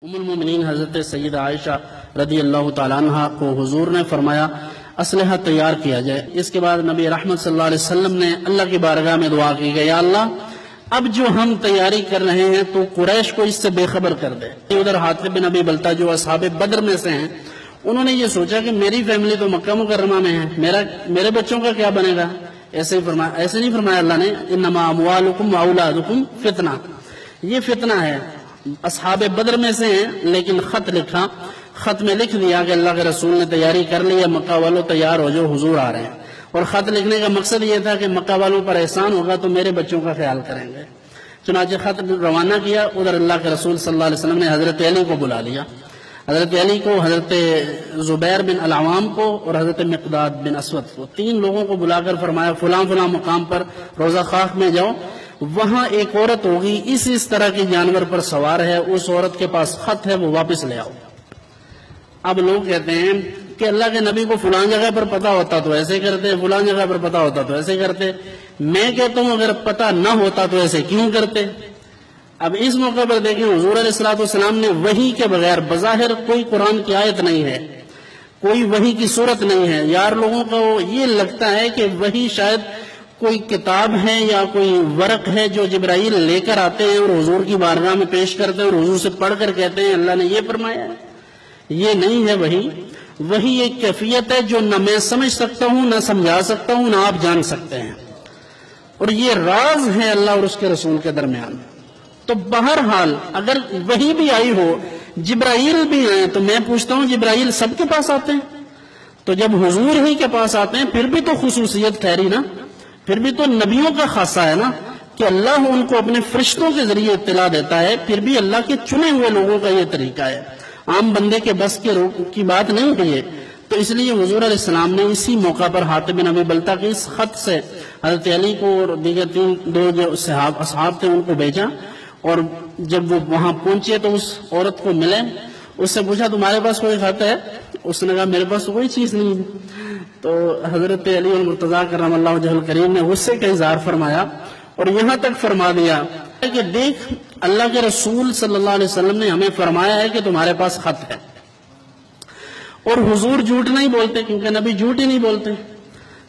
ام المومنین حضرت سیدہ عائشہ رضی اللہ تعالیٰ عنہ کو حضور نے فرمایا اسلحہ تیار کیا جائے۔ اس کے بعد نبی رحمت صلی اللہ علیہ وسلم نے اللہ کی بارگاہ میں دعا کی کہ یا اللہ اب جو ہم تیاری کر رہے ہیں تو قریش کو اس سے بے خبر کر دے۔ ادھر حاطب بن ابی بلتہ جو اصحاب بدر میں سے ہیں انہوں نے یہ سوچا کہ میری فیملی تو مکہ مکرمہ میں ہے، میرے بچوں کا کیا بنے گا؟ ایسے نہیں فرمایا اللہ نے انما اموالکم واولادکم فتنہ، یہ فتنہ ہے۔ اصحاب بدر میں سے ہیں لیکن خط میں لکھ دیا کہ اللہ کے رسول نے تیاری کر لی ہے، مکہ والوں تیار ہو جو حضور آ رہے ہیں، اور خط لکھنے کا مقصد یہ تھا کہ مکہ والوں پر احسان ہوگا تو میرے بچوں کا خیال کریں گے۔ چنانچہ خط روانہ کیا، ادھر اللہ کے رسول صلی اللہ علیہ وسلم نے حضرت علی کو بلا لیا، حضرت علی کو، حضرت زبیر بن العوام کو اور حضرت مقداد بن اسود کو، تین لوگوں کو بلا کر فرمایا فلاں مقام پر روضہ خاک میں جاؤ، وہاں ایک عورت ہوگی اس طرح کی جانور پر سوار ہے، اس عورت کے پاس خط ہے، وہ واپس لے آؤ۔ اب لوگ کہتے ہیں کہ اللہ کے نبی کو فلاں جگہ پر پتہ ہوتا تو ایسے کرتے، فلاں جگہ پر پتہ ہوتا تو ایسے کرتے۔ میں کہتا ہوں اگر پتہ نہ ہوتا تو ایسے کیوں کرتے؟ اب اس موقع پر دیکھیں حضور علیہ الصلوۃ والسلام نے وحی کے بغیر، بظاہر کوئی قرآن کی آیت نہیں ہے، کوئی وحی کی صورت نہیں ہے، یار لوگوں کو یہ لگتا ہے کہ وحی شاید کوئی کتاب ہے یا کوئی ورق ہے جو جبرائیل لے کر آتے ہیں اور حضور کی بارگاہ میں پیش کرتے ہیں اور حضور سے پڑھ کر کہتے ہیں اللہ نے یہ فرمایا ہے۔ یہ نہیں ہے وحی ایک کیفیت ہے جو نہ میں سمجھ سکتا ہوں، نہ سمجھا سکتا ہوں، نہ آپ جان سکتے ہیں، اور یہ راز ہے اللہ اور اس کے رسول کے درمیان۔ تو بہرحال اگر وحی بھی آئی ہو، جبرائیل بھی آئے، تو میں پوچھتا ہوں جبرائیل سب کے پاس آتے ہیں؟ تو جب حضور ہی کے پاس آتے ہیں پھر بھی تو خصوصیت ٹھہری نا، پھر بھی تو نبیوں کا خاصہ ہے نا کہ اللہ ان کو اپنے فرشتوں کے ذریعے اطلاع دیتا ہے، پھر بھی اللہ کے چنے ہوئے لوگوں کا یہ طریقہ ہے، عام بندے کے بس کی بات نہیں ہے یہ۔ تو اس لیے حضور علیہ السلام نے اسی موقع پر حاطب بن ابی بلتہ کے اس خط سے حضرت علی کو اور دیگر دو جو اصحاب تھے ان کو بھیجا، اور جب وہ وہاں پہنچے تو اس عورت کو ملے، اس سے پوچھا تمہارے پاس کوئی خط ہے؟ اس نے کہا میرے پاس تو کوئی چیز نہیں ہے۔ تو حضرت علی المرتضیٰ کرم اللہ وجہہ الکریم نے غصے کا اظہار فرمایا اور یہاں تک فرما دیا کہ دیکھ اللہ کے رسول صلی اللہ علیہ وسلم نے ہمیں فرمایا ہے کہ تمہارے پاس خط ہے، اور حضور جھوٹ نہیں بولتے کیونکہ نبی جھوٹ ہی نہیں بولتے،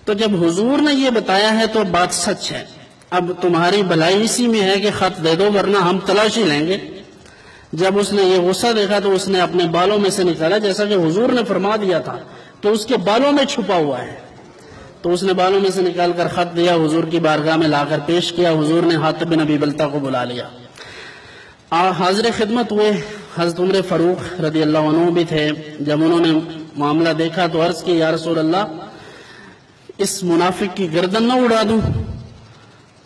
تو جب حضور نے یہ بتایا ہے تو بات سچ ہے، اب تمہاری بھلائی اسی میں ہے کہ خط دے دو ورنہ ہم تلاشی لیں گے۔ جب اس نے یہ غصہ دیکھا تو اس نے اپنے بالوں میں سے نکالا، جیسا کہ حضور نے فرما دیا تھا تو اس کے بالوں میں چھپا ہوا ہے، تو اس نے بالوں میں سے نکال کر خط دیا، حضور کی بارگاہ میں لا کر پیش کیا، حضور نے حاطب بن ابی بلتہ کو بلا لیا، حاضر خدمت ہوئے، حضرت عمر فاروق رضی اللہ عنہ بھی تھے۔ جب انہوں نے معاملہ دیکھا تو عرض کی یا رسول اللہ اس منافق کی گردن نہ اڑا دوں؟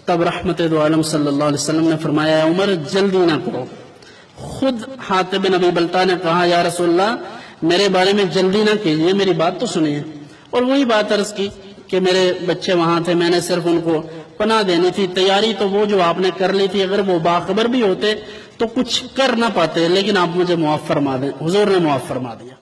تب رحمت دو عالم صلی اللہ علیہ وسلم نے فرمایا عمر جلدی نہ کرو۔ خود حاطب بن ابی بلتہ نے کہا یا رسول اللہ میرے بارے میں جلدی نہ کیجیے، میری بات تو سنیے، اور وہی بات عرض کی کہ میرے بچے وہاں تھے، میں نے صرف ان کو پناہ دینی تھی، تیاری تو وہ جو آپ نے کر لی تھی، اگر وہ باخبر بھی ہوتے تو کچھ کر نہ پاتے، لیکن آپ مجھے معاف فرما دیں۔ حضور نے معاف فرما دیا۔